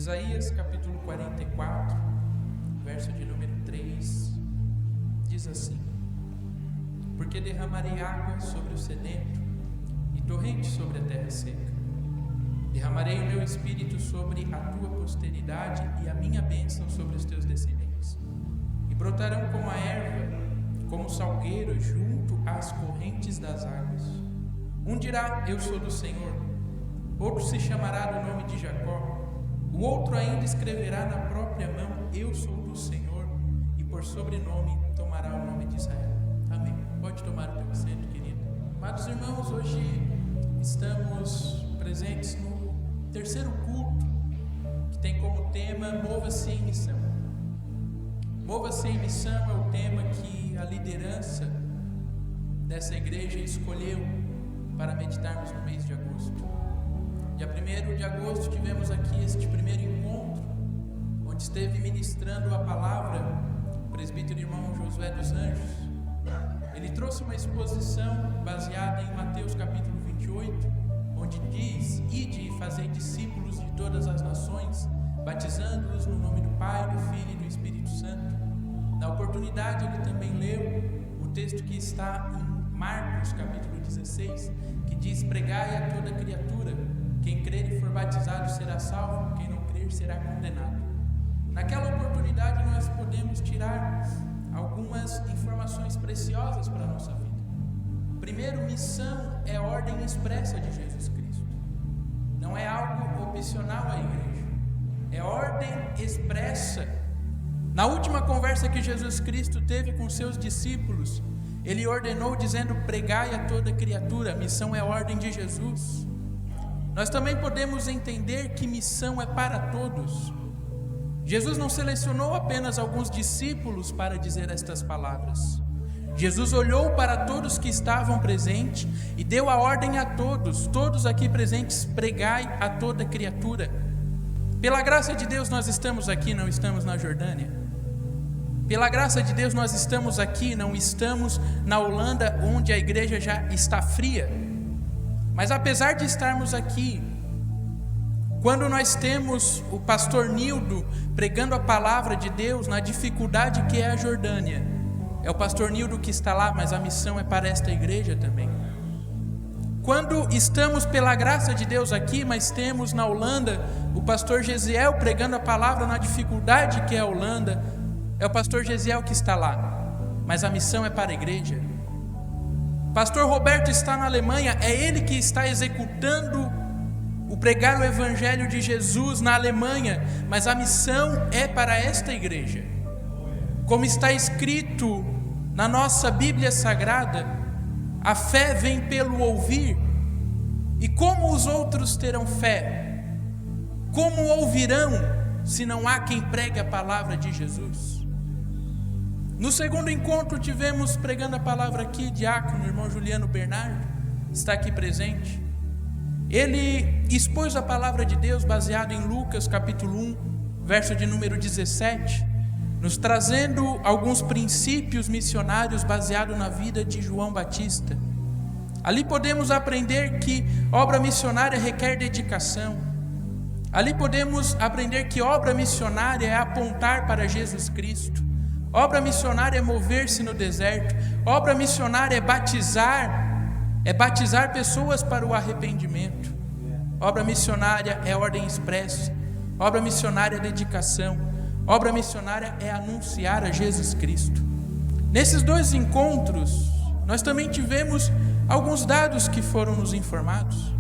Isaías capítulo 44, verso de número 3, diz assim: Porque derramarei água sobre o sedento e torrente sobre a terra seca. Derramarei o meu espírito sobre a tua posteridade e a minha bênção sobre os teus descendentes. E brotarão como a erva, como o salgueiro junto às correntes das águas. Um dirá: Eu sou do Senhor. Outro se chamará do nome de Jacó. O outro ainda escreverá na própria mão: Eu sou do Senhor. E por sobrenome tomará o nome de Israel. Amém. Pode tomar o teu assento, querido. Amados irmãos, hoje estamos presentes no terceiro culto, que tem como tema Mova-se em Missão. Mova-se em Missão é o tema que a liderança dessa igreja escolheu para meditarmos no mês de agosto. Dia 1º de agosto tivemos aqui este primeiro encontro, onde esteve ministrando a palavra o presbítero irmão Josué dos Anjos. Ele trouxe uma exposição baseada em Mateus capítulo 28, onde diz: Ide e fazei discípulos de todas as nações, batizando-os no nome do Pai, do Filho e do Espírito Santo. Na oportunidade ele também leu o texto que está em Marcos capítulo 16, que diz: Pregai a toda criatura, quem crer e for batizado será salvo, quem não crer será condenado. Naquela oportunidade nós podemos tirar algumas informações preciosas para a nossa vida. Primeiro, missão é ordem expressa de Jesus Cristo. Não é algo opcional à igreja. É ordem expressa. Na última conversa que Jesus Cristo teve com seus discípulos, ele ordenou dizendo: Pregai a toda criatura. A missão é ordem de Jesus. Nós também podemos entender que missão é para todos. Jesus não selecionou apenas alguns discípulos para dizer estas palavras. Jesus olhou para todos que estavam presentes e deu a ordem a todos aqui presentes: pregai a toda criatura. Pela graça de Deus nós estamos aqui, não estamos na Jordânia. Pela graça de Deus nós estamos aqui, não estamos na Holanda, onde a igreja já está fria. Mas apesar de estarmos aqui, quando nós temos o pastor Nildo pregando a palavra de Deus na dificuldade que é a Jordânia, é o pastor Nildo que está lá, mas a missão é para esta igreja também. Quando estamos pela graça de Deus aqui, mas temos na Holanda o pastor Gesiel pregando a palavra na dificuldade que é a Holanda, é o pastor Gesiel que está lá, mas a missão é para a igreja. Pastor Roberto está na Alemanha, é ele que está executando o pregar o evangelho de Jesus na Alemanha, mas a missão é para esta igreja. Como está escrito na nossa Bíblia Sagrada, a fé vem pelo ouvir. E como os outros terão fé? Como ouvirão se não há quem pregue a palavra de Jesus? No segundo encontro tivemos pregando a palavra aqui, diácono, irmão Juliano Bernardo, está aqui presente. Ele expôs a palavra de Deus baseado em Lucas capítulo 1, verso de número 17, nos trazendo alguns princípios missionários baseados na vida de João Batista. Ali podemos aprender que obra missionária requer dedicação. Ali podemos aprender que obra missionária é apontar para Jesus Cristo. Obra missionária é mover-se no deserto. Obra missionária é batizar pessoas para o arrependimento. Obra missionária é ordem expressa. Obra missionária é dedicação. Obra missionária é anunciar a Jesus Cristo. Nesses dois encontros, nós também tivemos alguns dados que foram nos informados.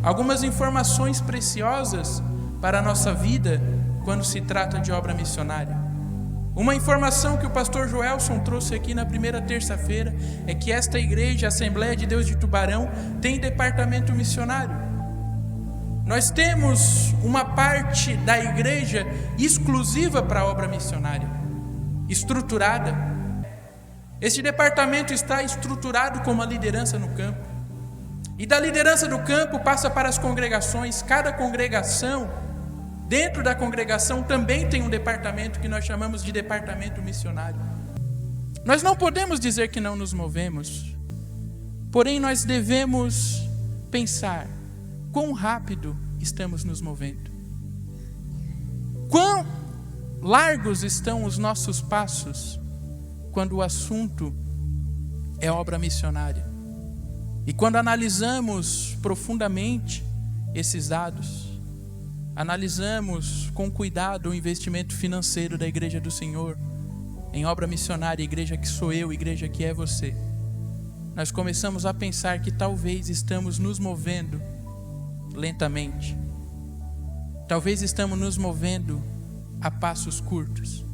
Algumas informações preciosas para a nossa vida quando se trata de obra missionária. Uma informação que o pastor Joelson trouxe aqui na primeira terça-feira é que esta igreja, a Assembleia de Deus de Tubarão, tem departamento missionário. Nós temos uma parte da igreja exclusiva para a obra missionária, estruturada. Este departamento está estruturado com uma liderança no campo. E da liderança do campo passa para as congregações. Cada congregação, dentro da congregação, também tem um departamento que nós chamamos de departamento missionário. Nós não podemos dizer que não nos movemos, porém nós devemos pensar quão rápido estamos nos movendo. Quão largos estão os nossos passos quando o assunto é obra missionária? E quando analisamos profundamente esses dados, analisamos com cuidado o investimento financeiro da Igreja do Senhor em obra missionária, igreja que sou eu, igreja que é você, nós começamos a pensar que talvez estamos nos movendo lentamente. Talvez estamos nos movendo a passos curtos.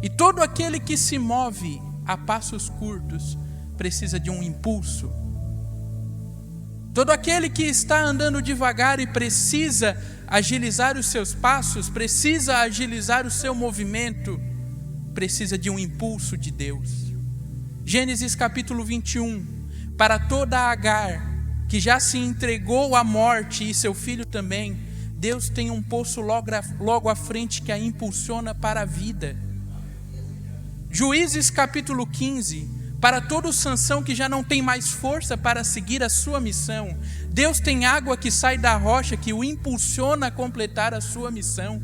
E todo aquele que se move a passos curtos precisa de um impulso. Todo aquele que está andando devagar e precisa agilizar os seus passos, precisa agilizar o seu movimento, precisa de um impulso de Deus. Gênesis capítulo 21. Para toda Agar, que já se entregou à morte, e seu filho também, Deus tem um poço logo à frente que a impulsiona para a vida. Juízes capítulo 15. Para todo Sansão que já não tem mais força para seguir a sua missão, Deus tem água que sai da rocha que o impulsiona a completar a sua missão.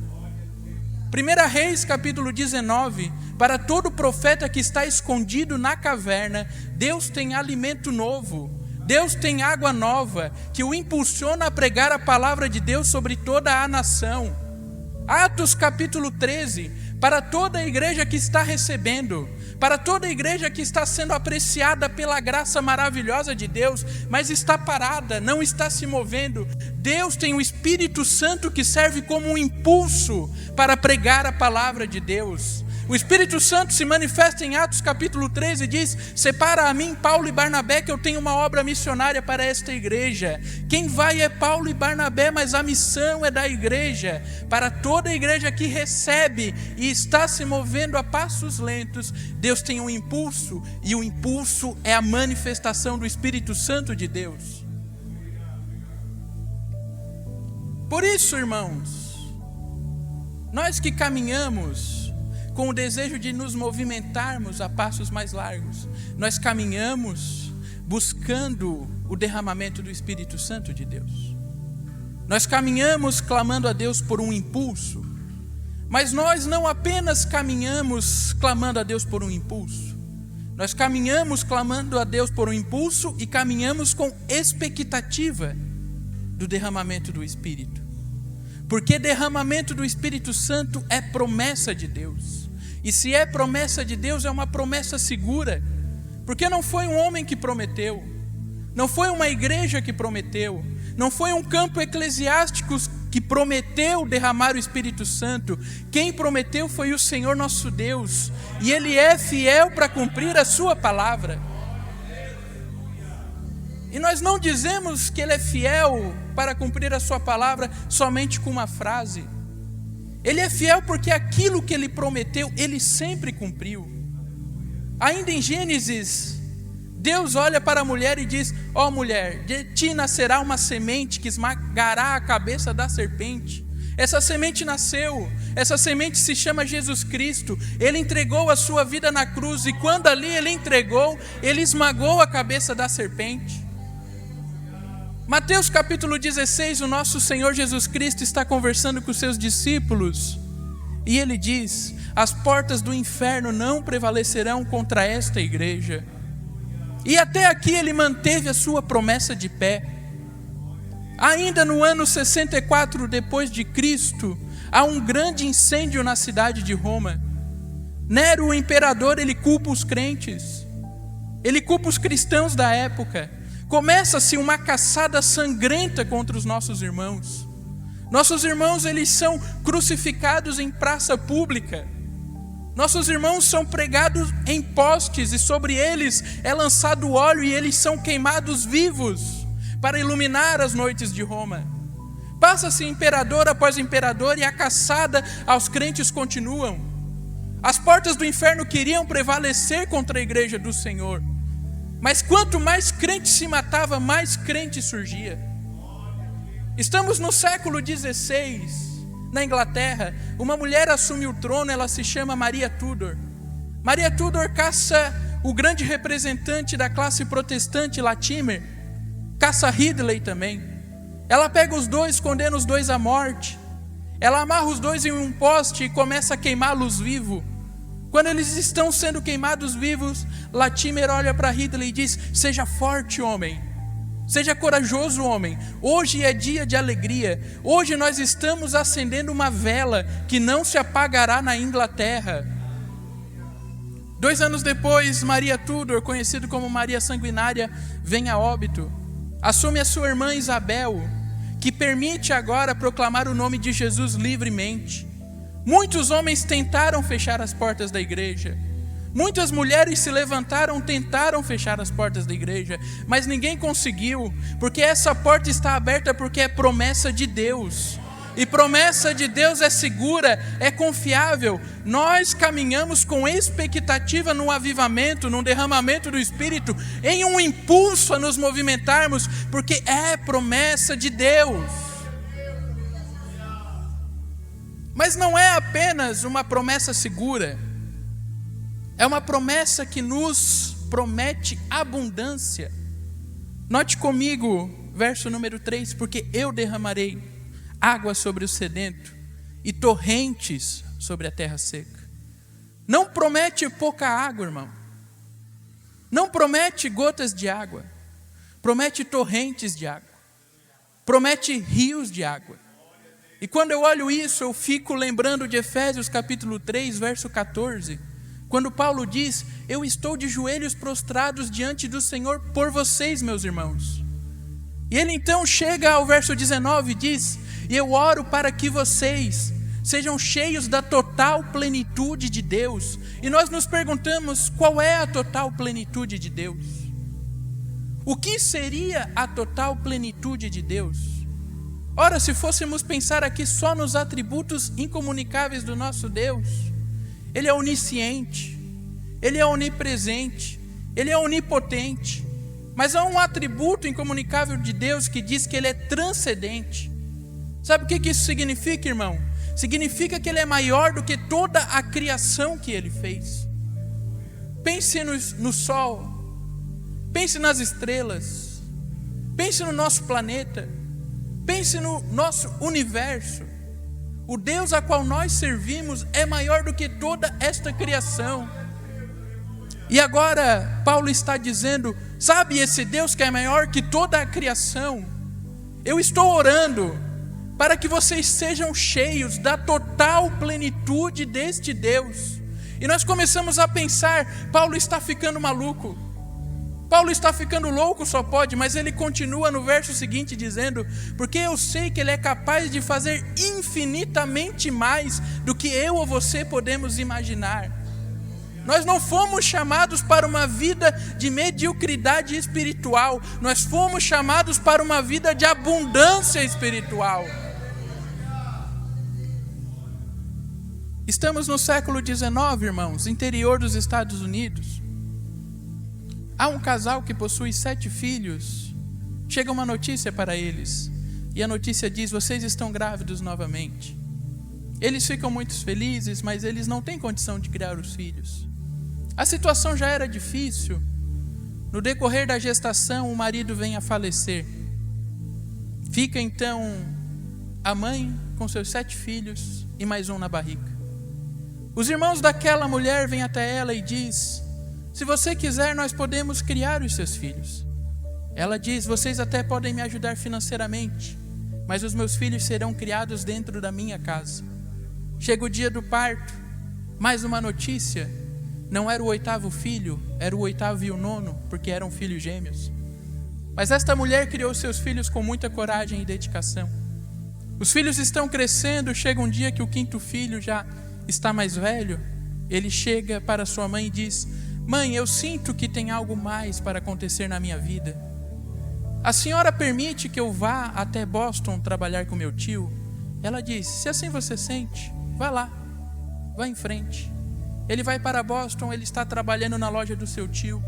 1 Reis capítulo 19, para todo profeta que está escondido na caverna, Deus tem alimento novo, Deus tem água nova, que o impulsiona a pregar a palavra de Deus sobre toda a nação. Atos capítulo 13, para toda a igreja que está recebendo, para toda a igreja que está sendo apreciada pela graça maravilhosa de Deus, mas está parada, não está se movendo, Deus tem o Espírito Santo que serve como um impulso para pregar a palavra de Deus. O Espírito Santo se manifesta em Atos capítulo 13 e diz: separa a mim, Paulo e Barnabé, que eu tenho uma obra missionária para esta igreja. Quem vai é Paulo e Barnabé, mas a missão é da igreja. Para toda a igreja que recebe e está se movendo a passos lentos, Deus tem um impulso, e o impulso é a manifestação do Espírito Santo de Deus. Por isso, irmãos, nós que caminhamos com o desejo de nos movimentarmos a passos mais largos, nós caminhamos buscando o derramamento do Espírito Santo de Deus. Nós caminhamos clamando a Deus por um impulso, mas nós não apenas caminhamos clamando a Deus por um impulso, nós caminhamos clamando a Deus por um impulso e caminhamos com expectativa do derramamento do Espírito. Porque derramamento do Espírito Santo é promessa de Deus. E se é promessa de Deus, é uma promessa segura. Porque não foi um homem que prometeu, não foi uma igreja que prometeu, não foi um campo eclesiástico que prometeu derramar o Espírito Santo. Quem prometeu foi o Senhor nosso Deus. E Ele é fiel para cumprir a sua palavra. E nós não dizemos que Ele é fiel para cumprir a sua palavra somente com uma frase. Ele é fiel porque aquilo que Ele prometeu, Ele sempre cumpriu. Ainda em Gênesis, Deus olha para a mulher e diz: ó mulher, de ti nascerá uma semente que esmagará a cabeça da serpente. Essa semente nasceu, essa semente se chama Jesus Cristo. Ele entregou a sua vida na cruz, e quando ali Ele entregou, Ele esmagou a cabeça da serpente. Mateus capítulo 16, o nosso Senhor Jesus Cristo está conversando com os seus discípulos, e Ele diz: as portas do inferno não prevalecerão contra esta igreja. E até aqui Ele manteve a sua promessa de pé. Ainda no ano 64 depois de Cristo, há um grande incêndio na cidade de Roma. Nero, o imperador, ele culpa os crentes, ele culpa os cristãos da época. Começa-se uma caçada sangrenta contra os nossos irmãos. Nossos irmãos, eles são crucificados em praça pública. Nossos irmãos são pregados em postes, e sobre eles é lançado óleo, e eles são queimados vivos para iluminar as noites de Roma. Passa-se imperador após imperador, e a caçada aos crentes continuam. As portas do inferno queriam prevalecer contra a igreja do Senhor. Mas quanto mais crente se matava, mais crente surgia. Estamos no século XVI, na Inglaterra. Uma mulher assume o trono, ela se chama Maria Tudor. Maria Tudor caça o grande representante da classe protestante, Latimer, caça Ridley também. Ela pega os dois, condena os dois à morte. Ela amarra os dois em um poste e começa a queimá-los vivos. Quando eles estão sendo queimados vivos, Latimer olha para Ridley e diz: seja forte, homem. Seja corajoso, homem. Hoje é dia de alegria. Hoje nós estamos acendendo uma vela que não se apagará na Inglaterra. 2 anos depois, Maria Tudor, conhecido como Maria Sanguinária, vem a óbito. Assume a sua irmã Isabel, que permite agora proclamar o nome de Jesus livremente. Muitos homens tentaram fechar as portas da igreja. Muitas mulheres se levantaram, tentaram fechar as portas da igreja, mas ninguém conseguiu, porque essa porta está aberta porque é promessa de Deus. E promessa de Deus é segura, é confiável. Nós caminhamos com expectativa num avivamento, num derramamento do Espírito, em um impulso a nos movimentarmos, porque é promessa de Deus. Mas não é apenas uma promessa segura, é uma promessa que nos promete abundância. Note comigo, verso número 3, porque eu derramarei água sobre o sedento e torrentes sobre a terra seca. Não promete pouca água, irmão. Não promete gotas de água. Promete torrentes de água. Promete rios de água. E quando eu olho isso, eu fico lembrando de Efésios capítulo 3, verso 14. Quando Paulo diz: eu estou de joelhos prostrados diante do Senhor por vocês, meus irmãos. E ele então chega ao verso 19 e diz: e eu oro para que vocês sejam cheios da total plenitude de Deus. E nós nos perguntamos: qual é a total plenitude de Deus? O que seria a total plenitude de Deus? Ora, se fôssemos pensar aqui só nos atributos incomunicáveis do nosso Deus, Ele é onisciente, Ele é onipresente, Ele é onipotente. Mas há um atributo incomunicável de Deus que diz que Ele é transcendente. Sabe o que isso significa, irmão? Significa que Ele é maior do que toda a criação que Ele fez. Pense no sol, pense nas estrelas, pense no nosso planeta, pense no nosso universo. O Deus a qual nós servimos é maior do que toda esta criação. E agora Paulo está dizendo: sabe esse Deus que é maior que toda a criação? Eu estou orando para que vocês sejam cheios da total plenitude deste Deus. E nós começamos a pensar: Paulo está ficando maluco, Paulo está ficando louco, só pode. Mas ele continua no verso seguinte dizendo: porque eu sei que Ele é capaz de fazer infinitamente mais do que eu ou você podemos imaginar. Nós não fomos chamados para uma vida de mediocridade espiritual, nós fomos chamados para uma vida de abundância espiritual. Estamos no século XIX, irmãos, interior dos Estados Unidos. Há um casal que possui 7 filhos. Chega uma notícia para eles, e a notícia diz: vocês estão grávidos novamente. Eles ficam muito felizes, mas eles não têm condição de criar os filhos. A situação já era difícil. No decorrer da gestação, o marido vem a falecer. Fica então a mãe com seus 7 filhos e mais um na barriga. Os irmãos daquela mulher vêm até ela e diz: se você quiser, nós podemos criar os seus filhos. Ela diz: vocês até podem me ajudar financeiramente, mas os meus filhos serão criados dentro da minha casa. Chega o dia do parto, mais uma notícia: não era o 8º filho, era o 8º e o 9º, porque eram filhos gêmeos. Mas esta mulher criou seus filhos com muita coragem e dedicação. Os filhos estão crescendo, chega um dia que o 5º filho já está mais velho. Ele chega para sua mãe e diz: mãe, eu sinto que tem algo mais para acontecer na minha vida. A senhora permite que eu vá até Boston trabalhar com meu tio? Ela diz: se assim você sente, vá lá, vá em frente. Ele vai para Boston, ele está trabalhando na loja do seu tio.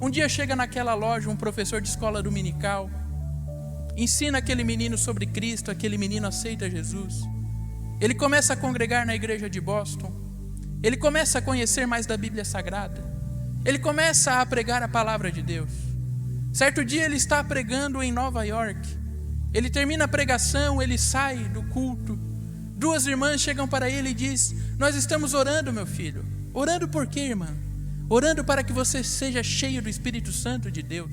Um dia chega naquela loja um professor de escola dominical, ensina aquele menino sobre Cristo, aquele menino aceita Jesus. Ele começa a congregar na igreja de Boston, ele começa a conhecer mais da Bíblia Sagrada, ele começa a pregar a palavra de Deus. Certo dia ele está pregando em Nova York, ele termina a pregação, ele sai do culto, 2 irmãs chegam para ele e diz: nós estamos orando, meu filho. Orando por quê, irmã? Orando para que você seja cheio do Espírito Santo de Deus.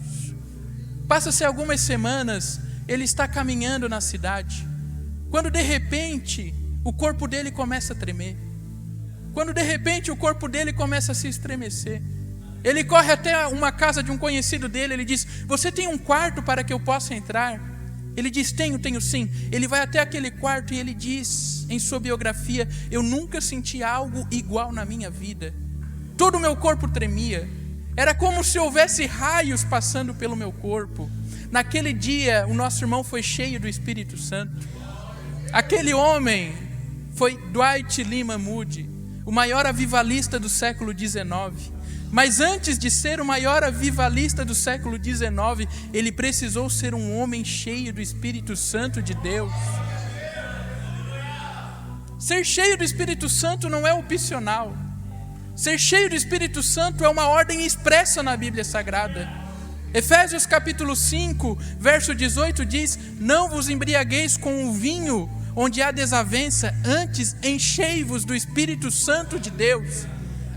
Passa-se algumas semanas, ele está caminhando na cidade, quando de repente o corpo dele começa a tremer, quando de repente o corpo dele começa a se estremecer. Ele corre até uma casa de um conhecido dele, ele diz: você tem um quarto para que eu possa entrar? Ele diz: tenho sim. Ele vai até aquele quarto e ele diz em sua biografia: eu nunca senti algo igual na minha vida. Todo o meu corpo tremia. Era como se houvesse raios passando pelo meu corpo. Naquele dia, o nosso irmão foi cheio do Espírito Santo. Aquele homem foi Dwight Lyman Moody, o maior avivalista do século XIX. Mas antes de ser o maior avivalista do século XIX, ele precisou ser um homem cheio do Espírito Santo de Deus. Ser cheio do Espírito Santo não é opcional. Ser cheio do Espírito Santo é uma ordem expressa na Bíblia Sagrada. Efésios capítulo 5, verso 18 diz: não vos embriagueis com o vinho onde há desavença, antes enchei-vos do Espírito Santo de Deus.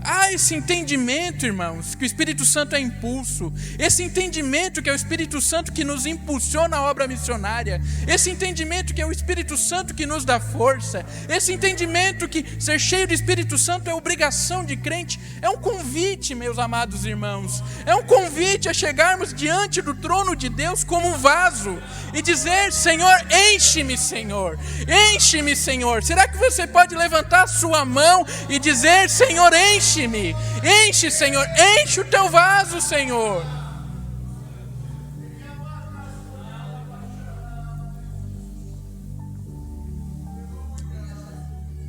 Há esse entendimento, irmãos, que o Espírito Santo é impulso, esse entendimento que é o Espírito Santo que nos impulsiona a obra missionária, esse entendimento que é o Espírito Santo que nos dá força, esse entendimento que ser cheio do Espírito Santo é obrigação de crente, é um convite, meus amados irmãos, é um convite a chegarmos diante do trono de Deus como um vaso e dizer: Senhor, enche-me, Senhor, enche-me, Senhor. Será que você pode levantar a sua mão e dizer: Senhor, enche-me, enche, Senhor, enche o teu vaso, Senhor.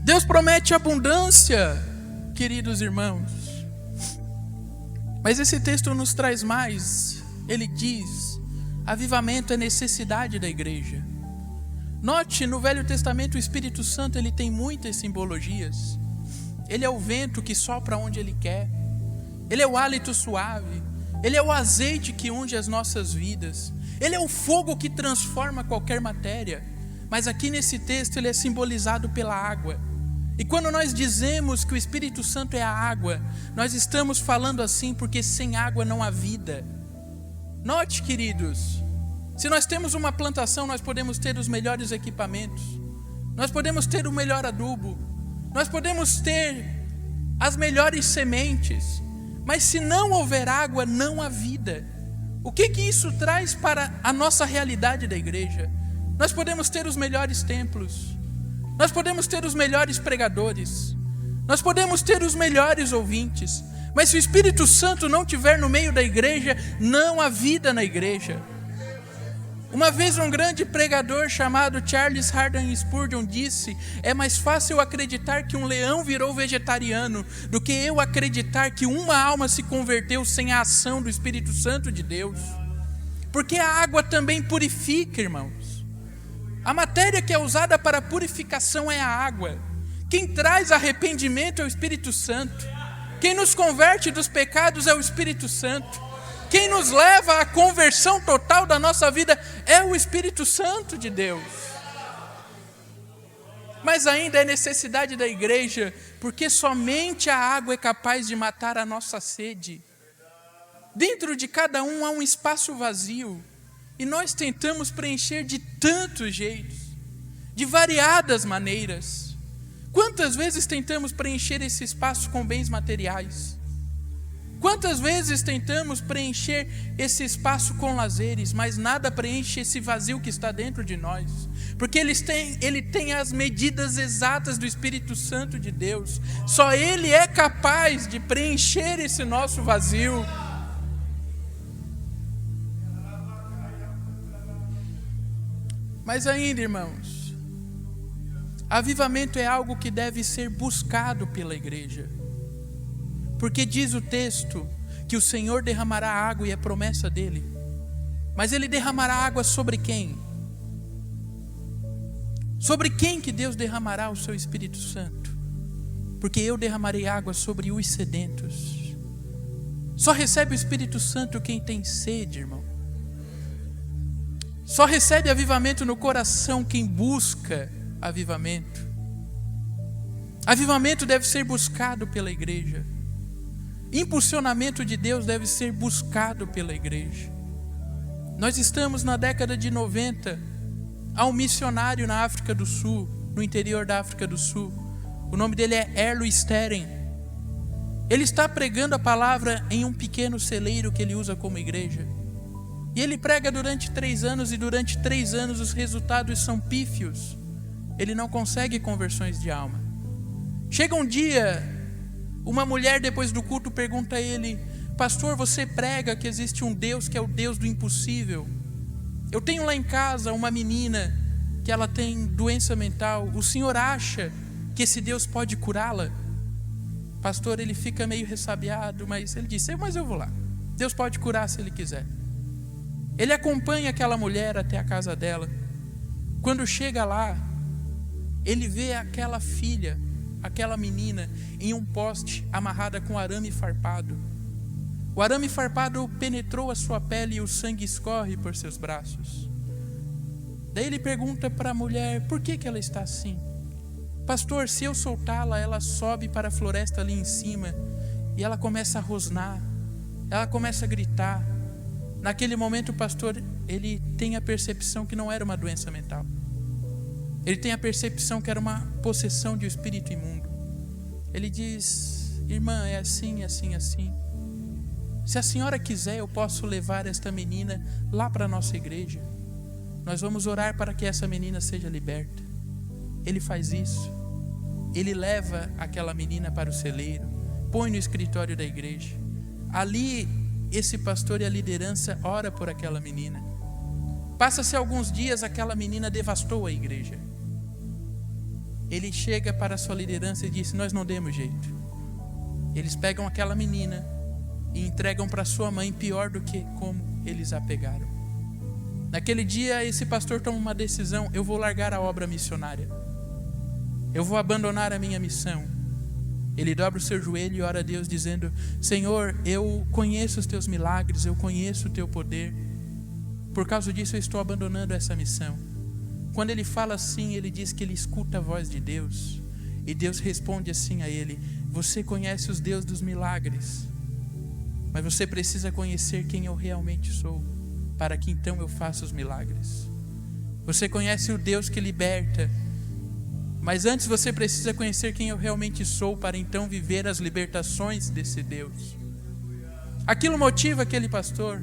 Deus promete abundância, queridos irmãos, mas esse texto nos traz mais. Ele diz: avivamento é necessidade da igreja. Note, no Velho Testamento o Espírito Santo ele tem muitas simbologias. Ele é o vento que sopra onde Ele quer. Ele é o hálito suave. Ele é o azeite que unge as nossas vidas. Ele é o fogo que transforma qualquer matéria. Mas aqui nesse texto ele é simbolizado pela água. E quando nós dizemos que o Espírito Santo é a água, nós estamos falando assim porque sem água não há vida. Note, queridos, se nós temos uma plantação, nós podemos ter os melhores equipamentos. Nós podemos ter o melhor adubo. Nós podemos ter as melhores sementes, mas se não houver água, não há vida. O que isso traz para a nossa realidade da igreja? Nós podemos ter os melhores templos, nós podemos ter os melhores pregadores, nós podemos ter os melhores ouvintes, mas se o Espírito Santo não estiver no meio da igreja, não há vida na igreja. Uma vez um grande pregador chamado Charles Haddon Spurgeon disse: é mais fácil acreditar que um leão virou vegetariano do que eu acreditar que uma alma se converteu sem a ação do Espírito Santo de Deus. Porque a água também purifica, irmãos. A matéria que é usada para a purificação é a água. Quem traz arrependimento é o Espírito Santo. Quem nos converte dos pecados é o Espírito Santo. Quem nos leva à conversão total da nossa vida é o Espírito Santo de Deus. Mas ainda é necessidade da igreja, porque somente a água é capaz de matar a nossa sede. Dentro de cada um há um espaço vazio, e nós tentamos preencher de tantos jeitos, de variadas maneiras. Quantas vezes tentamos preencher esse espaço com bens materiais? Quantas vezes tentamos preencher esse espaço com lazeres, mas nada preenche esse vazio que está dentro de nós, porque ele tem as medidas exatas do Espírito Santo de Deus. Só Ele é capaz de preencher esse nosso vazio. Mas ainda, irmãos, avivamento é algo que deve ser buscado pela igreja. Porque diz o texto que o Senhor derramará água e é promessa dele. Mas Ele derramará água sobre quem? Sobre quem que Deus derramará o seu Espírito Santo? Porque eu derramarei água sobre os sedentos. Só recebe o Espírito Santo quem tem sede, irmão. Só recebe avivamento no coração quem busca avivamento. Avivamento deve ser buscado pela igreja. Impulsionamento de Deus deve ser buscado pela igreja. Nós estamos na década de 90. Há um missionário na África do Sul, no interior da África do Sul. O nome dele é Erlo Steren. Ele está pregando a palavra em um pequeno celeiro que ele usa como igreja. E ele prega durante 3 anos, e durante 3 anos os resultados são pífios. Ele não consegue conversões de alma. Chega um dia, uma mulher depois do culto pergunta a ele: pastor, você prega que existe um Deus que é o Deus do impossível. Eu tenho lá em casa uma menina que ela tem doença mental. O senhor acha que esse Deus pode curá-la? Pastor, ele fica meio ressabiado, mas ele disse: mas eu vou lá. Deus pode curar se ele quiser. Ele acompanha aquela mulher até a casa dela. Quando chega lá, ele vê aquela filha, aquela menina, em um poste amarrada com arame farpado. O arame farpado penetrou a sua pele e o sangue escorre por seus braços. Daí ele pergunta para a mulher por que ela está assim. Pastor, se eu soltá-la, ela sobe para a floresta ali em cima e ela começa a rosnar, ela começa a gritar. Naquele momento o pastor, ele tem a percepção que não era uma doença mental. Ele tem a percepção que era uma possessão de um espírito imundo. Ele diz: irmã, é assim, assim, assim. Se a senhora quiser, eu posso levar esta menina lá para a nossa igreja. Nós vamos orar para que essa menina seja liberta. Ele faz isso. Ele leva aquela menina para o celeiro, põe no escritório da igreja. Ali, esse pastor e a liderança ora por aquela menina. Passa-se alguns dias, aquela menina devastou a igreja. Ele chega para a sua liderança e diz: nós não demos jeito. Eles pegam aquela menina e entregam para sua mãe, pior do que como eles a pegaram. Naquele dia, esse pastor toma uma decisão: eu vou largar a obra missionária. Eu vou abandonar a minha missão. Ele dobra o seu joelho e ora a Deus dizendo: Senhor, eu conheço os teus milagres, eu conheço o teu poder. Por causa disso eu estou abandonando essa missão. Quando ele fala assim, ele diz que ele escuta a voz de Deus. E Deus responde assim a ele: você conhece os deuses dos milagres, mas você precisa conhecer quem eu realmente sou, para que então eu faça os milagres. Você conhece o Deus que liberta, mas antes você precisa conhecer quem eu realmente sou, para então viver as libertações desse Deus. Aquilo motiva aquele pastor.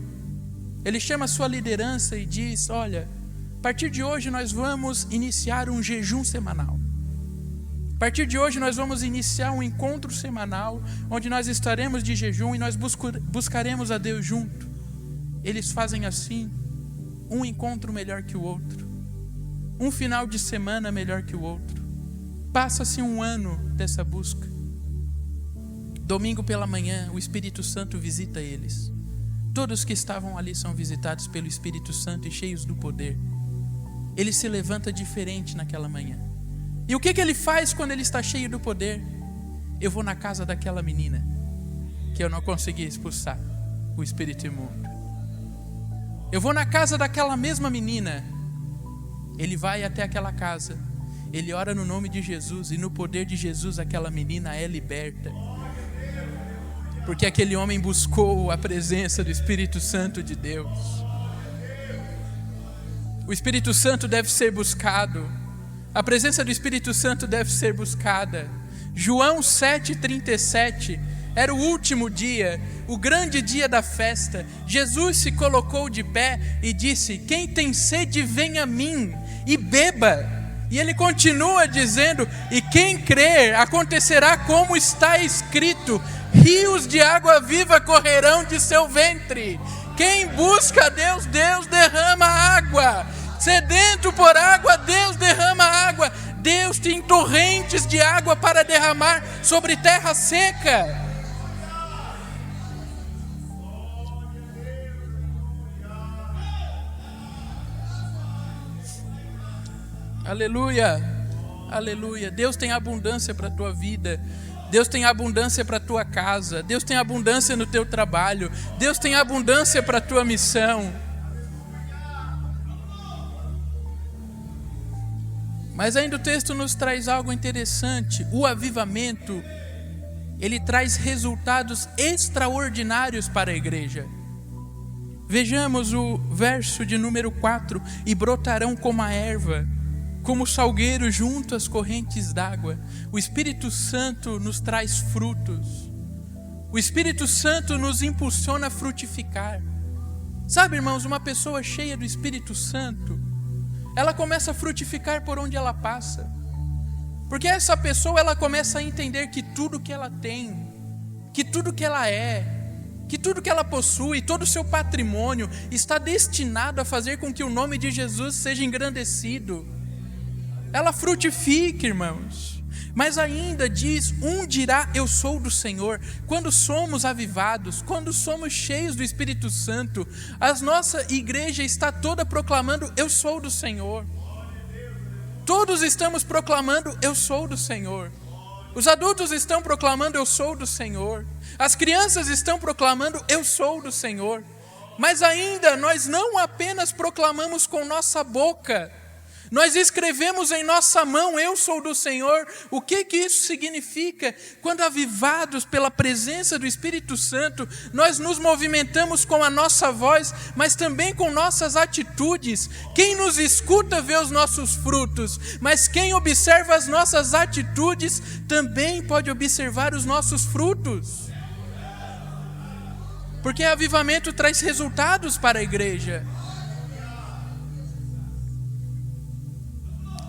Ele chama a sua liderança e diz: olha, a partir de hoje nós vamos iniciar um jejum semanal. A partir de hoje nós vamos iniciar um encontro semanal, onde nós estaremos de jejum e nós buscaremos a Deus junto. Eles fazem assim, um encontro melhor que o outro, um final de semana melhor que o outro. Passa-se um ano dessa busca. Domingo pela manhã, o Espírito Santo visita eles. Todos que estavam ali são visitados pelo Espírito Santo e cheios do poder. Ele se levanta diferente naquela manhã. E o que ele faz quando ele está cheio do poder? Eu vou na casa daquela menina que eu não consegui expulsar o espírito imundo. Eu vou na casa daquela mesma menina. Ele vai até aquela casa. Ele ora no nome de Jesus, e no poder de Jesus aquela menina é liberta. Porque aquele homem buscou a presença do Espírito Santo de Deus. O Espírito Santo deve ser buscado. A presença do Espírito Santo deve ser buscada. João 7,37 era o último dia, o grande dia da festa. Jesus se colocou de pé e disse: quem tem sede, venha a mim e beba. E ele continua dizendo: e quem crer, acontecerá como está escrito: rios de água viva correrão de seu ventre. Quem busca a Deus, Deus derrama água. Sedento por água, Deus derrama água. Deus tem torrentes de água para derramar sobre terra seca. Aleluia, aleluia. Deus tem abundância para a tua vida. Deus tem abundância para a tua casa. Deus tem abundância no teu trabalho. Deus tem abundância para a tua missão. Mas ainda o texto nos traz algo interessante. O avivamento, ele traz resultados extraordinários para a igreja. Vejamos o verso de número 4. E brotarão como a erva, como o salgueiro junto às correntes d'água. O Espírito Santo nos traz frutos. O Espírito Santo nos impulsiona a frutificar. Sabe, irmãos, uma pessoa cheia do Espírito Santo, ela começa a frutificar por onde ela passa. Porque essa pessoa, ela começa a entender que tudo que ela tem, que tudo que ela é, que tudo que ela possui, todo o seu patrimônio está destinado a fazer com que o nome de Jesus seja engrandecido. Ela frutifica, irmãos. Mas ainda diz, um dirá, eu sou do Senhor. Quando somos avivados, quando somos cheios do Espírito Santo, a nossa igreja está toda proclamando, eu sou do Senhor. Todos estamos proclamando, eu sou do Senhor. Os adultos estão proclamando, eu sou do Senhor. As crianças estão proclamando, eu sou do Senhor. Mas ainda nós não apenas proclamamos com nossa boca, nós escrevemos em nossa mão, eu sou do Senhor. O que isso significa? Quando avivados pela presença do Espírito Santo, nós nos movimentamos com a nossa voz, mas também com nossas atitudes. Quem nos escuta vê os nossos frutos, mas quem observa as nossas atitudes também pode observar os nossos frutos. Porque avivamento traz resultados para a igreja.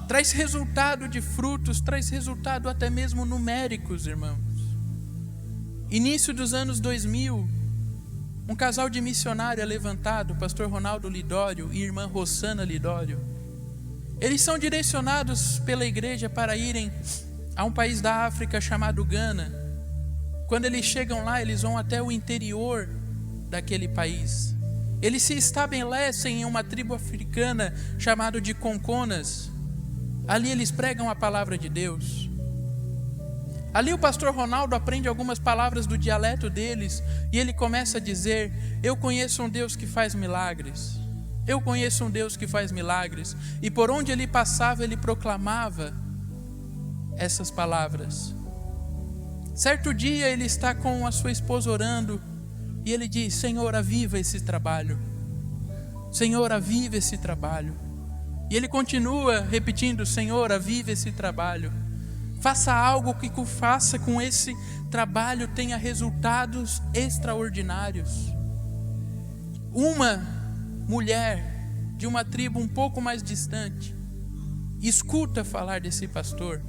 Traz resultado de frutos, traz resultado até mesmo numéricos, irmãos. Início dos anos 2000, um casal de missionário é levantado, o pastor Ronaldo Lidório e irmã Rossana Lidório. Eles são direcionados pela igreja para irem a um país da África chamado Gana. Quando eles chegam lá, eles vão até o interior daquele país. Eles se estabelecem em uma tribo africana chamada de Conconas. Ali eles pregam a palavra de Deus. Ali o pastor Ronaldo aprende algumas palavras do dialeto deles e ele começa a dizer, eu conheço um Deus que faz milagres. Eu conheço um Deus que faz milagres. E por onde ele passava, ele proclamava essas palavras. Certo dia ele está com a sua esposa orando e ele diz, Senhor, aviva esse trabalho. Senhor, aviva esse trabalho. E ele continua repetindo, Senhor, aviva esse trabalho. Faça algo que faça com esse trabalho tenha resultados extraordinários. Uma mulher de uma tribo um pouco mais distante escuta falar desse pastor.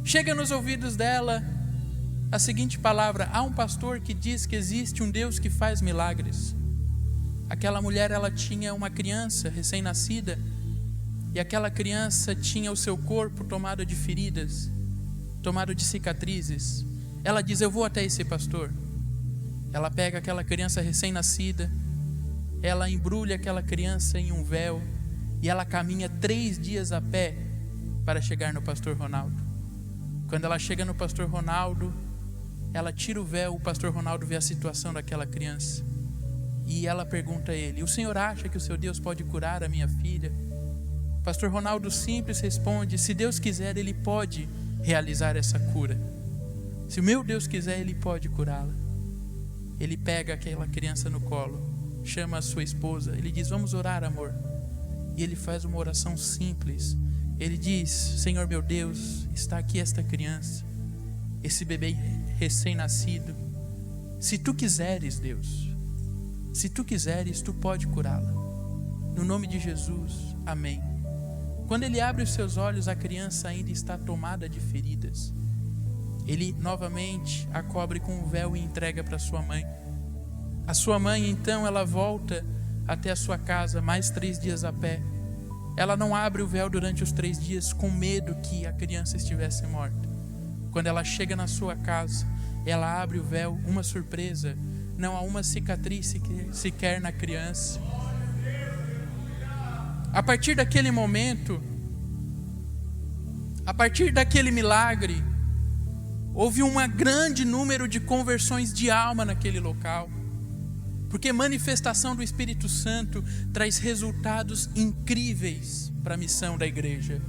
Chega nos ouvidos dela a seguinte palavra, há um pastor que diz que existe um Deus que faz milagres. Aquela mulher, ela tinha uma criança recém-nascida, e aquela criança tinha o seu corpo tomado de feridas, tomado de cicatrizes. Ela diz, eu vou até esse pastor. Ela pega aquela criança recém-nascida, ela embrulha aquela criança em um véu, e ela caminha 3 dias a pé para chegar no pastor Ronaldo. Quando ela chega no pastor Ronaldo, ela tira o véu, o pastor Ronaldo vê a situação daquela criança. E ela pergunta a ele, o senhor acha que o seu Deus pode curar a minha filha? Pastor Ronaldo simples responde, se Deus quiser, Ele pode realizar essa cura. Se o meu Deus quiser, Ele pode curá-la. Ele pega aquela criança no colo, chama a sua esposa, ele diz, vamos orar, amor. E ele faz uma oração simples. Ele diz, Senhor meu Deus, está aqui esta criança, esse bebê recém-nascido. Se Tu quiseres, Deus, se Tu quiseres, Tu pode curá-la. No nome de Jesus, amém. Quando ele abre os seus olhos, a criança ainda está tomada de feridas. Ele novamente a cobre com um véu e entrega para sua mãe. A sua mãe, então, ela volta até a sua casa, mais 3 dias a pé. Ela não abre o véu durante os 3 dias com medo que a criança estivesse morta. Quando ela chega na sua casa, ela abre o véu, uma surpresa, não há uma cicatriz sequer na criança. A partir daquele momento, a partir daquele milagre, houve um grande número de conversões de alma naquele local. Porque manifestação do Espírito Santo traz resultados incríveis para a missão da igreja.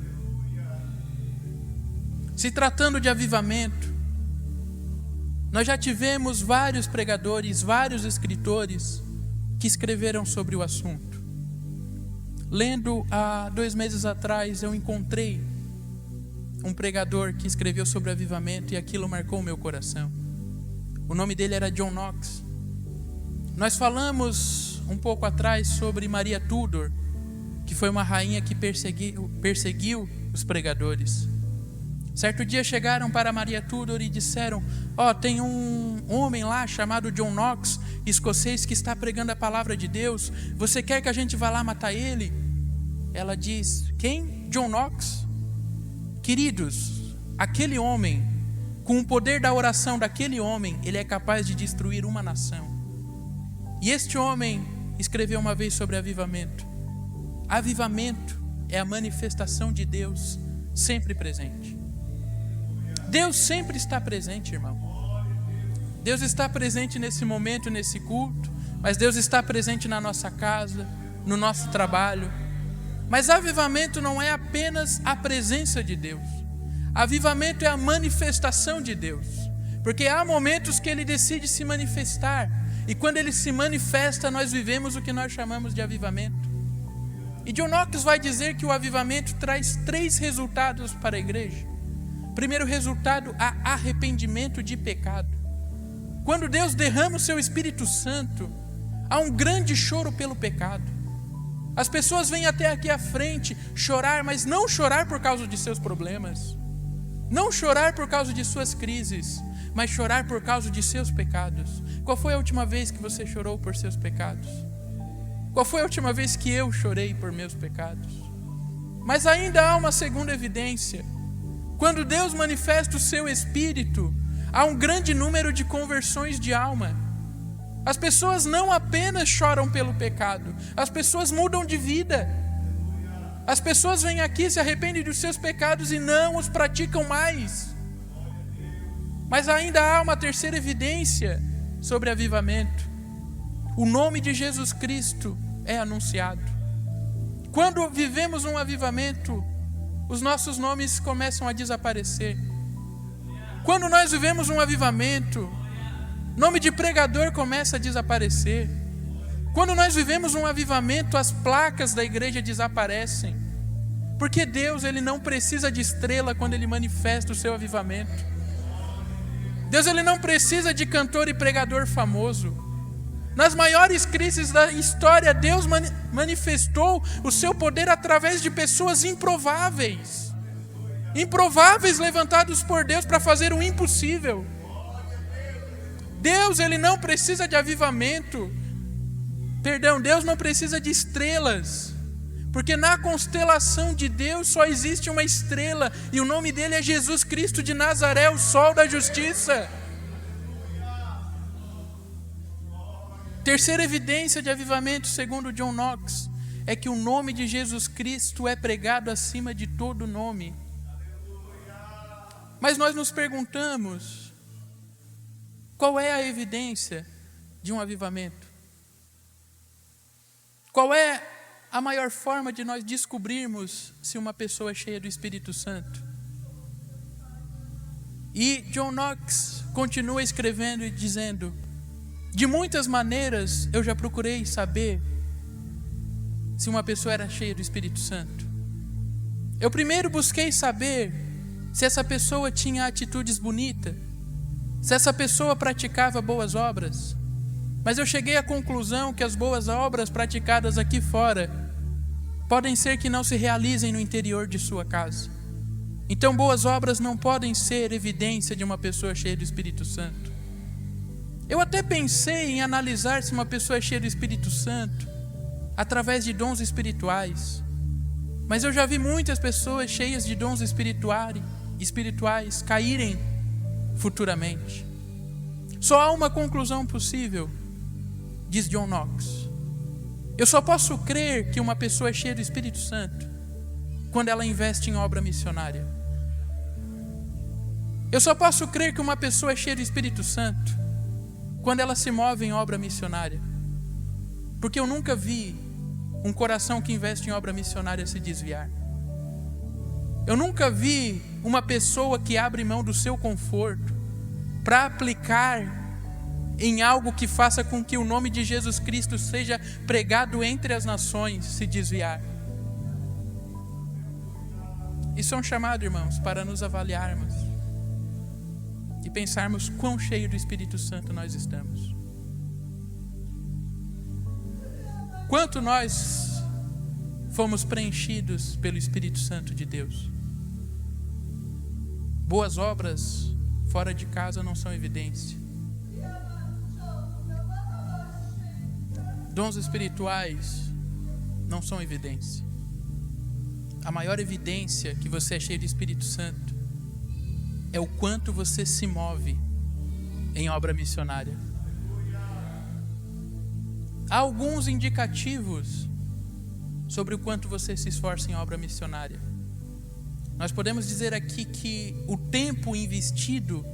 Se tratando de avivamento, nós já tivemos vários pregadores, vários escritores que escreveram sobre o assunto. Lendo há 2 meses atrás, eu encontrei um pregador que escreveu sobre avivamento e aquilo marcou o meu coração. O nome dele era John Knox. Nós falamos um pouco atrás sobre Maria Tudor, que foi uma rainha que perseguiu os pregadores. Certo dia chegaram para Maria Tudor e disseram: tem um homem lá chamado John Knox, escocês, que está pregando a palavra de Deus. Você quer que a gente vá lá matar ele? Ela diz: quem? John Knox? Queridos, aquele homem, com o poder da oração daquele homem, ele é capaz de destruir uma nação. E este homem escreveu uma vez sobre avivamento. Avivamento é a manifestação de Deus sempre presente. Deus sempre está presente, irmão. Deus está presente nesse momento, nesse culto, mas Deus está presente na nossa casa, no nosso trabalho. Mas avivamento não é apenas a presença de Deus. Avivamento é a manifestação de Deus. Porque há momentos que Ele decide se manifestar. E quando Ele se manifesta, nós vivemos o que nós chamamos de avivamento. E John Knox vai dizer que o avivamento traz 3 resultados para a igreja. Primeiro resultado, há arrependimento de pecado. Quando Deus derrama o seu Espírito Santo, há um grande choro pelo pecado. As pessoas vêm até aqui à frente chorar, mas não chorar por causa de seus problemas. Não chorar por causa de suas crises, mas chorar por causa de seus pecados. Qual foi a última vez que você chorou por seus pecados? Qual foi a última vez que eu chorei por meus pecados? Mas ainda há uma segunda evidência. Quando Deus manifesta o seu Espírito, há um grande número de conversões de alma. As pessoas não apenas choram pelo pecado, as pessoas mudam de vida. As pessoas vêm aqui, se arrependem dos seus pecados e não os praticam mais. Mas ainda há uma terceira evidência sobre avivamento. O nome de Jesus Cristo é anunciado. Quando vivemos um avivamento, os nossos nomes começam a desaparecer. Quando nós vivemos um avivamento, nome de pregador começa a desaparecer. Quando nós vivemos um avivamento, as placas da igreja desaparecem. Porque Deus, Ele não precisa de estrela quando Ele manifesta o seu avivamento. Deus, Ele não precisa de cantor e pregador famoso. Nas maiores crises da história, Deus manifestou o seu poder através de pessoas improváveis. Improváveis levantados por Deus para fazer o impossível. Deus, Ele não precisa de avivamento. Deus não precisa de estrelas. Porque na constelação de Deus só existe uma estrela. E o nome dele é Jesus Cristo de Nazaré, o sol da justiça. Terceira evidência de avivamento, segundo John Knox, é que o nome de Jesus Cristo é pregado acima de todo nome. Mas nós nos perguntamos, qual é a evidência de um avivamento? Qual é a maior forma de nós descobrirmos se uma pessoa é cheia do Espírito Santo? E John Knox continua escrevendo e dizendo: de muitas maneiras eu já procurei saber se uma pessoa era cheia do Espírito Santo. Eu primeiro busquei saber se essa pessoa tinha atitudes bonitas, se essa pessoa praticava boas obras. Mas eu cheguei à conclusão que as boas obras praticadas aqui fora podem ser que não se realizem no interior de sua casa. Então boas obras não podem ser evidência de uma pessoa cheia do Espírito Santo. Eu até pensei em analisar se uma pessoa é cheia do Espírito Santo através de dons espirituais. Mas eu já vi muitas pessoas cheias de dons espirituais caírem futuramente. Só há uma conclusão possível, diz John Knox. Eu só posso crer que uma pessoa é cheia do Espírito Santo quando ela investe em obra missionária. Eu só posso crer que uma pessoa é cheia do Espírito Santo quando ela se move em obra missionária. Porque eu nunca vi um coração que investe em obra missionária se desviar. Eu nunca vi uma pessoa que abre mão do seu conforto para aplicar em algo que faça com que o nome de Jesus Cristo seja pregado entre as nações, se desviar. Isso é um chamado, irmãos, para nos avaliarmos e pensarmos quão cheio do Espírito Santo nós estamos. Quanto nós fomos preenchidos pelo Espírito Santo de Deus. Boas obras fora de casa não são evidência. Dons espirituais não são evidência. A maior evidência que você é cheio do Espírito Santo é o quanto você se move em obra missionária. Há alguns indicativos sobre o quanto você se esforça em obra missionária. Nós podemos dizer aqui que o tempo investido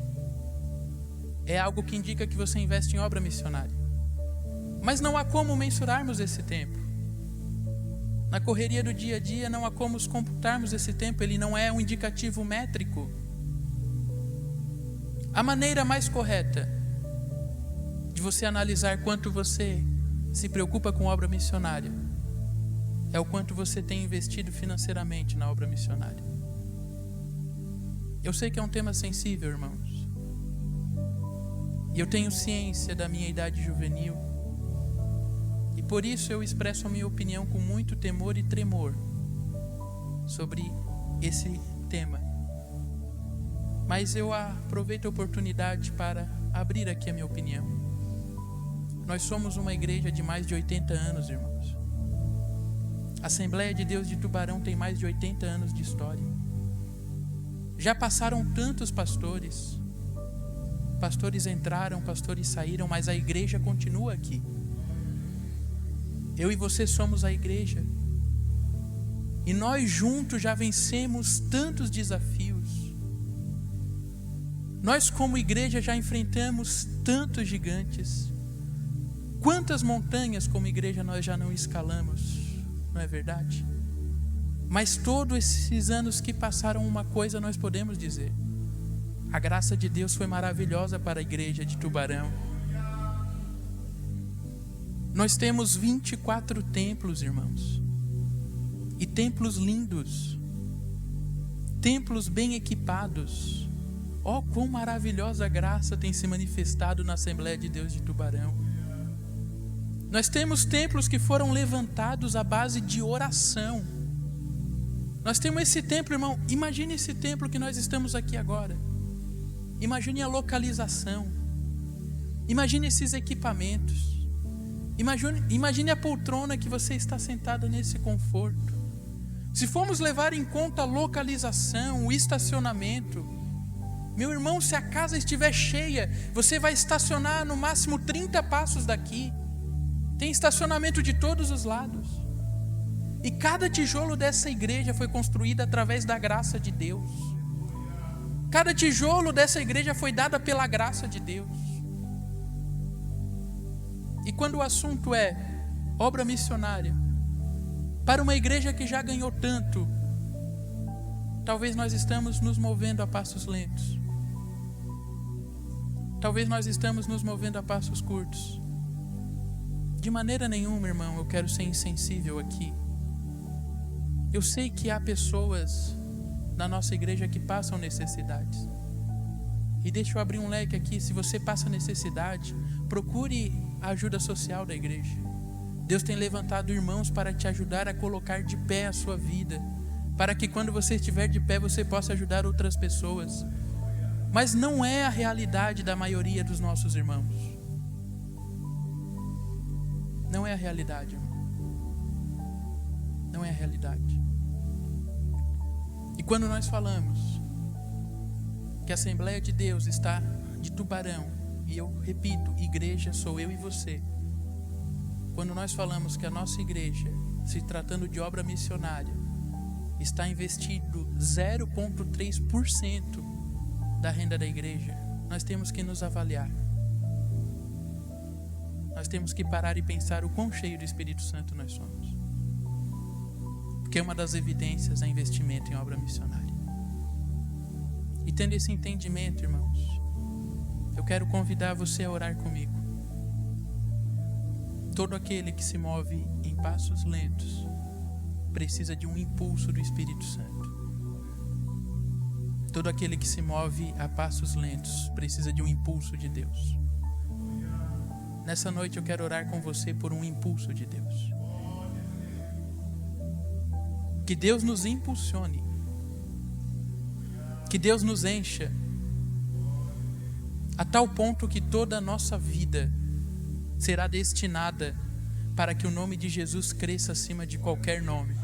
é algo que indica que você investe em obra missionária. Mas não há como mensurarmos esse tempo. Na correria do dia a dia não há como computarmos esse tempo, ele não é um indicativo métrico. A maneira mais correta de você analisar quanto você se preocupa com obra missionária é o quanto você tem investido financeiramente na obra missionária. Eu sei que é um tema sensível, irmãos. E eu tenho ciência da minha idade juvenil. E por isso eu expresso a minha opinião com muito temor e tremor sobre esse tema. Mas eu aproveito a oportunidade para abrir aqui a minha opinião. Nós somos uma igreja de mais de 80 anos, irmãos. A Assembleia de Deus de Tubarão tem mais de 80 anos de história. Já passaram tantos pastores. Pastores entraram, pastores saíram, mas a igreja continua aqui. Eu e você somos a igreja. E nós juntos já vencemos tantos desafios. Nós como igreja já enfrentamos tantos gigantes. Quantas montanhas como igreja nós já não escalamos, não é verdade? Mas todos esses anos que passaram, uma coisa nós podemos dizer: a graça de Deus foi maravilhosa para a igreja de Tubarão. Nós temos 24 templos, irmãos, e templos lindos, templos bem equipados. Oh, quão maravilhosa a graça tem se manifestado na Assembleia de Deus de Tubarão. Nós temos templos que foram levantados à base de oração. Nós temos esse templo, irmão, imagine esse templo que nós estamos aqui agora. Imagine a localização. Imagine esses equipamentos. Imagine a poltrona que você está sentado nesse conforto. Se formos levar em conta a localização, o estacionamento, meu irmão, se a casa estiver cheia, você vai estacionar no máximo 30 passos daqui. Tem estacionamento de todos os lados. E cada tijolo dessa igreja foi construído através da graça de Deus. Cada tijolo dessa igreja foi dada pela graça de Deus. E quando o assunto é obra missionária, para uma igreja que já ganhou tanto, talvez nós estamos nos movendo a passos lentos. Talvez nós estamos nos movendo a passos curtos. De maneira nenhuma, irmão, eu quero ser insensível aqui. Eu sei que há pessoas na nossa igreja que passam necessidades. E deixa eu abrir um leque aqui. Se você passa necessidade, procure a ajuda social da igreja. Deus tem levantado irmãos para te ajudar a colocar de pé a sua vida, para que quando você estiver de pé, você possa ajudar outras pessoas. Mas não é a realidade da maioria dos nossos irmãos. Não é a realidade, irmão. Não é a realidade. E quando nós falamos que a Assembleia de Deus está de Tubarão, e eu repito, igreja sou eu e você. Quando nós falamos que a nossa igreja, se tratando de obra missionária, está investindo 0,3% da renda da igreja, nós temos que nos avaliar. Nós temos que parar e pensar o quão cheio do Espírito Santo nós somos. Porque uma das evidências é investimento em obra missionária. E tendo esse entendimento, irmãos, eu quero convidar você a orar comigo. Todo aquele que se move em passos lentos precisa de um impulso do Espírito Santo. Todo aquele que se move a passos lentos precisa de um impulso de Deus. Nessa noite eu quero orar com você por um impulso de Deus. Que Deus nos impulsione. Que Deus nos encha a tal ponto que toda a nossa vida será destinada para que o nome de Jesus cresça acima de qualquer nome.